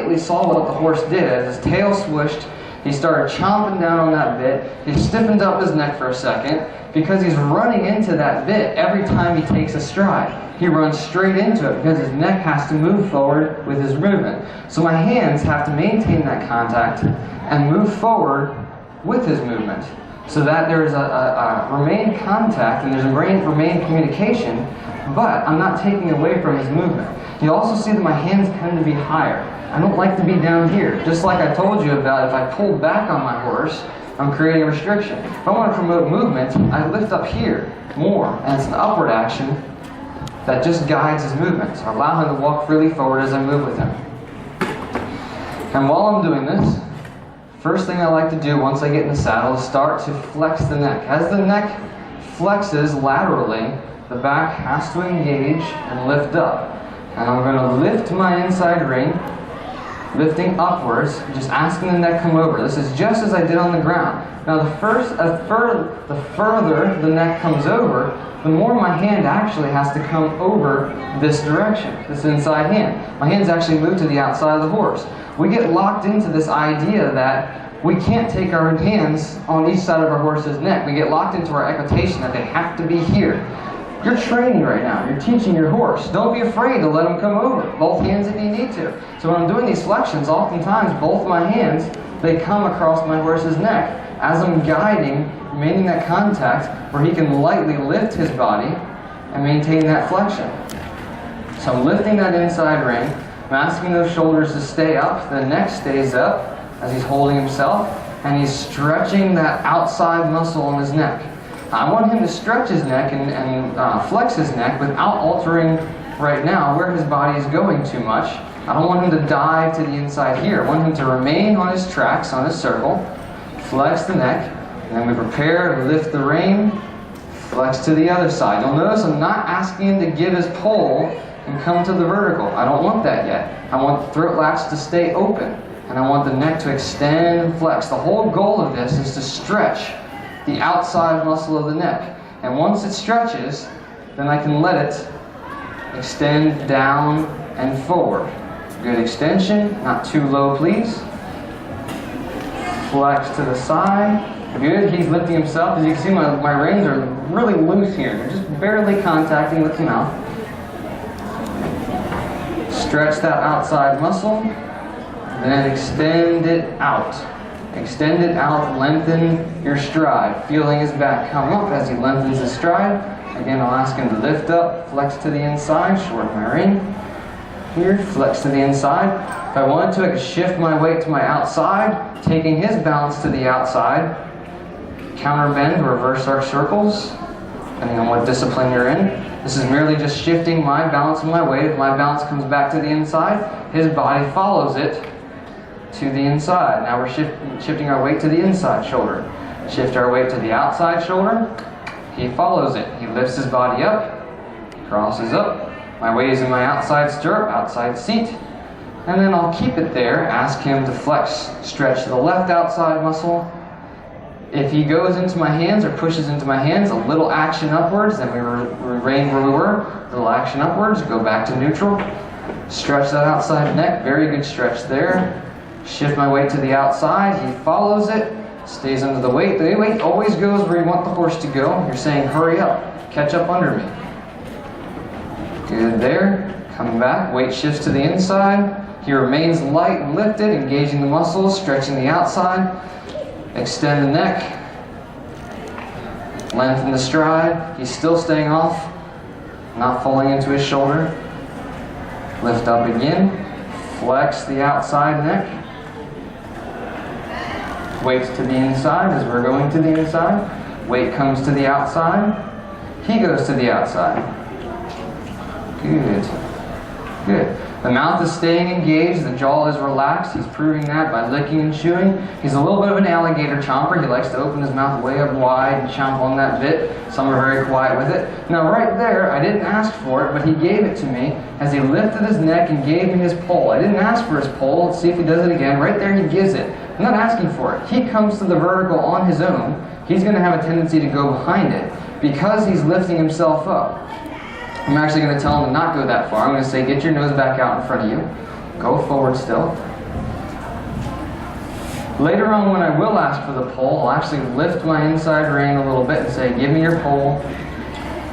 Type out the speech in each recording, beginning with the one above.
immediately saw what the horse did. As his tail swished, he started chomping down on that bit. He stiffened up his neck for a second because he's running into that bit every time he takes a stride. He runs straight into it because his neck has to move forward with his movement. So my hands have to maintain that contact and move forward with his movement so that there is a remained contact and there's a remained communication, but I'm not taking away from his movement. You also see that my hands tend to be higher. I don't like to be down here. Just like I told you about, if I pull back on my horse, I'm creating a restriction. If I want to promote movement, I lift up here more, and it's an upward action that just guides his movement. So I allow him to walk freely forward as I move with him. And while I'm doing this, first thing I like to do once I get in the saddle is start to flex the neck. As the neck flexes laterally, the back has to engage and lift up. And I'm going to lift my inside rein, lifting upwards, just asking the neck come over. This is just as I did on the ground. Now the further the neck comes over, the more my hand actually has to come over this direction, this inside hand. My hands actually move to the outside of the horse. We get locked into this idea that we can't take our hands on each side of our horse's neck. We get locked into our equitation that they have to be here. You're training right now. You're teaching your horse. Don't be afraid to let him come over. Both hands if you need to. So when I'm doing these flexions, oftentimes both my hands, they come across my horse's neck. As I'm guiding, maintaining that contact where he can lightly lift his body and maintain that flexion. So I'm lifting that inside rein. I'm asking those shoulders to stay up. The neck stays up as he's holding himself. And he's stretching that outside muscle on his neck. I want him to stretch his neck and flex his neck without altering right now where his body is going too much. I don't want him to dive to the inside here. I want him to remain on his tracks, on his circle, flex the neck, and then we prepare to lift the rein, flex to the other side. You'll notice I'm not asking him to give his pole and come to the vertical. I don't want that yet. I want the throat latch to stay open, and I want the neck to extend and flex. The whole goal of this is to stretch the outside muscle of the neck. And once it stretches, then I can let it extend down and forward. Good extension, not too low please. Flex to the side. Good, he's lifting himself. As you can see, my reins are really loose here. They're just barely contacting with the mouth. Stretch that outside muscle, then extend it out. Extend it out, lengthen your stride. Feeling his back come up as he lengthens his stride. Again, I'll ask him to lift up, flex to the inside, shorten my rein. Here, flex to the inside. If I wanted to, I could shift my weight to my outside, taking his balance to the outside. Counter bend, reverse arc circles, depending on what discipline you're in. This is merely just shifting my balance and my weight. If my balance comes back to the inside, his body follows it to the inside. Now we're shifting our weight to the inside shoulder. Shift our weight to the outside shoulder. He follows it. He lifts his body up, crosses up. My weight is in my outside stirrup, outside seat. And then I'll keep it there, ask him to flex, stretch the left outside muscle. If he goes into my hands or pushes into my hands, a little action upwards, then we remain where we were. A little action upwards, go back to neutral. Stretch that outside neck, very good stretch there. Shift my weight to the outside, he follows it, stays under the weight. The weight always goes where you want the horse to go. You're saying, hurry up, catch up under me. Good there, coming back, weight shifts to the inside. He remains light and lifted, engaging the muscles, stretching the outside. Extend the neck, lengthen the stride. He's still staying off, not falling into his shoulder. Lift up again, flex the outside neck. Weight to the inside as we're going to the inside. Weight comes to the outside. He goes to the outside. Good. Good. The mouth is staying engaged. The jaw is relaxed. He's proving that by licking and chewing. He's a little bit of an alligator chomper. He likes to open his mouth way up wide and chomp on that bit. Some are very quiet with it. Now right there, I didn't ask for it, but he gave it to me as he lifted his neck and gave me his pole. I didn't ask for his pole. Let's see if he does it again. Right there, he gives it. I'm not asking for it. He comes to the vertical on his own. He's going to have a tendency to go behind it because he's lifting himself up. I'm actually going to tell him to not go that far. I'm going to say, get your nose back out in front of you. Go forward still. Later on, when I will ask for the pole, I'll actually lift my inside rein a little bit and say, give me your pole,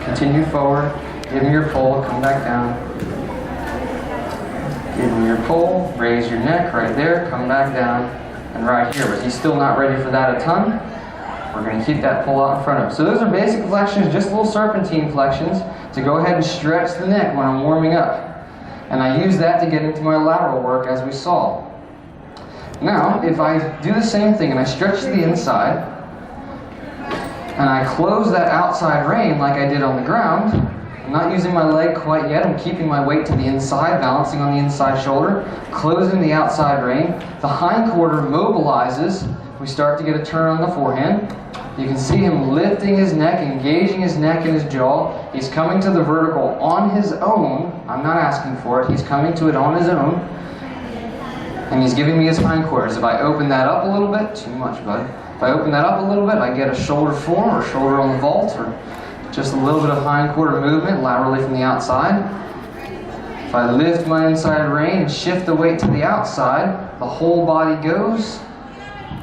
continue forward, give me your pole, come back down. Give me your pole, raise your neck right there, come back down, and right here. Was he still not ready for that a ton? We're going to keep that pole out in front of him. So those are basic flexions, just little serpentine flexions to go ahead and stretch the neck when I'm warming up. And I use that to get into my lateral work as we saw. Now, if I do the same thing and I stretch the inside, and I close that outside rein like I did on the ground, I'm not using my leg quite yet, I'm keeping my weight to the inside, balancing on the inside shoulder, closing the outside rein, the hind quarter mobilizes, we start to get a turn on the forehand. You can see him lifting his neck, engaging his neck and his jaw. He's coming to the vertical on his own. I'm not asking for it, he's coming to it on his own. And he's giving me his hindquarters. If I open that up a little bit, too much, bud. If I open that up a little bit, I get a shoulder form or shoulder on the vault, or just a little bit of hindquarter movement laterally from the outside. If I lift my inside rein and shift the weight to the outside, the whole body goes,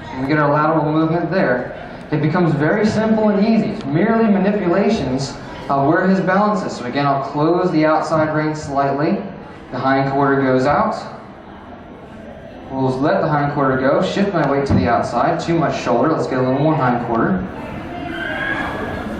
and we get our lateral movement there. It becomes very simple and easy. It's merely manipulations of where his balance is. So again, I'll close the outside rein slightly. The hindquarter goes out. We'll let the hindquarter go, shift my weight to the outside, too much shoulder, let's get a little more hindquarter,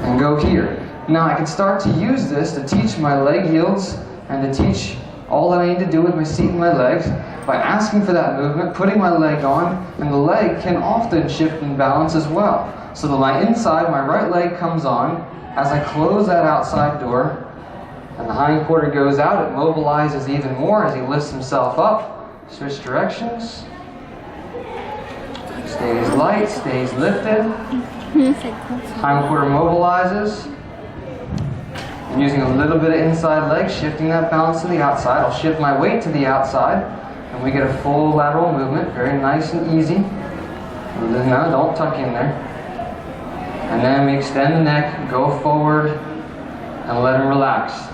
and go here. Now I can start to use this to teach my leg yields and to teach all that I need to do with my seat and my legs by asking for that movement, putting my leg on, and the leg can often shift in balance as well. So that my inside, my right leg comes on, as I close that outside door, and the hindquarter goes out, it mobilizes even more as he lifts himself up. Switch directions. Stays light, stays lifted. Hindquarter mobilizes. I'm using a little bit of inside leg, shifting that balance to the outside. I'll shift my weight to the outside, and we get a full lateral movement, very nice and easy. No, don't tuck in there. And then we extend the neck, go forward, and let him relax.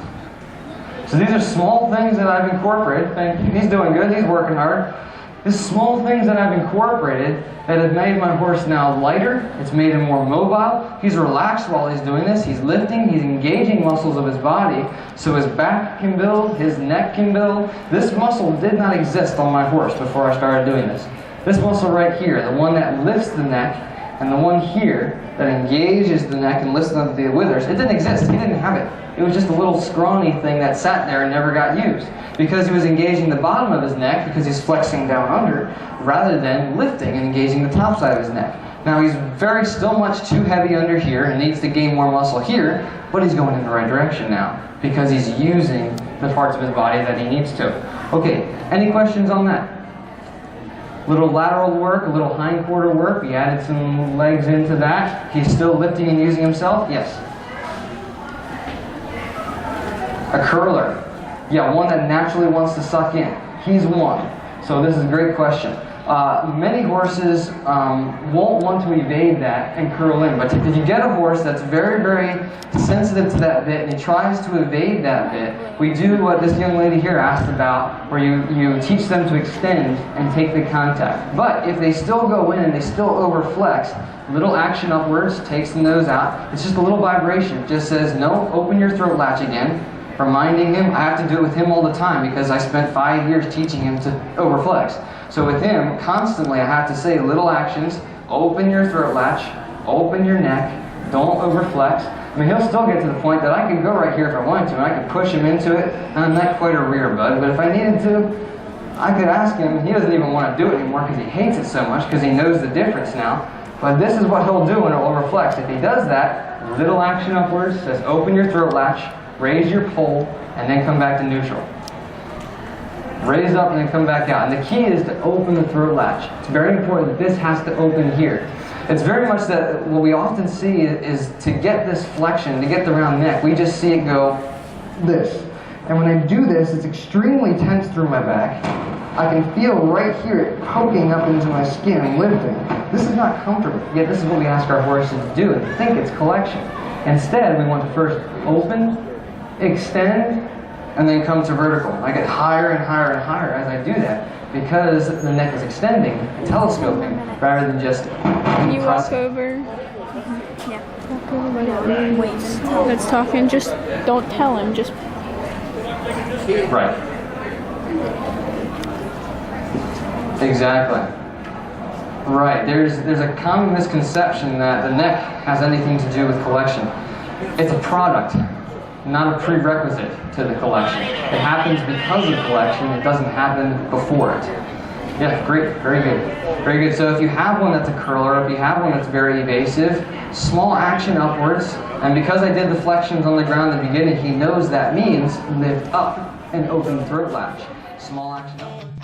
So these are small things that I've incorporated. Thank you. He's doing good. He's working hard. These small things that I've incorporated that have made my horse now lighter. It's made him more mobile. He's relaxed while he's doing this. He's lifting. He's engaging muscles of his body so his back can build, his neck can build. This muscle did not exist on my horse before I started doing this. This muscle right here, the one that lifts the neck, and the one here that engages the neck and lifts up the withers, it didn't exist. He didn't have it. It was just a little scrawny thing that sat there and never got used. Because he was engaging the bottom of his neck, because he's flexing down under, rather than lifting and engaging the top side of his neck. Now he's still much too heavy under here and needs to gain more muscle here, but he's going in the right direction now, because he's using the parts of his body that he needs to. Okay, any questions on that? Little lateral work, a little hindquarter work. We added some legs into that. He's still lifting and using himself? Yes. A curler. Yeah, one that naturally wants to suck in. He's one. So this is a great question. Many horses won't want to evade that and curl in. But if you get a horse that's very, very sensitive to that bit and he tries to evade that bit, we do what this young lady here asked about, where you teach them to extend and take the contact. But if they still go in and they still overflex, little action upwards takes the nose out. It's just a little vibration. It just says, no, open your throat latch again. Reminding him, I have to do it with him all the time because I spent 5 years teaching him to overflex. So with him, constantly I have to say little actions, open your throat latch, open your neck, don't overflex. I mean, he'll still get to the point that I could go right here if I wanted to, and I could push him into it, and I'm not quite a rear bud, but if I needed to, I could ask him. He doesn't even want to do it anymore because he hates it so much because he knows the difference now. But this is what he'll do when he'll overflex. If he does that, little action upwards, says open your throat latch, raise your pole, and then come back to neutral. Raise up and then come back out. And the key is to open the throat latch. It's very important that this has to open here. It's very much that what we often see is to get this flexion, to get the round neck, we just see it go this. And when I do this, it's extremely tense through my back. I can feel right here it poking up into my skin and lifting. This is not comfortable, yet this is what we ask our horses to do and think it's collection. Instead, we want to first open, extend, and then come to vertical. I get higher and higher and higher as I do that because the neck is extending, telescoping, rather than just Can you walk over? Yeah. Walk over like that's talking. Just don't tell him. Just Right. Exactly. Right. There's a common misconception that the neck has anything to do with collection. It's a product, not a prerequisite to the collection. It happens because of collection. It doesn't happen before it. Yeah, great. Very good. Very good. So if you have one that's a curler, if you have one that's very evasive, small action upwards, and because I did the flexions on the ground at the beginning, he knows that means lift up and open throat latch. Small action upwards.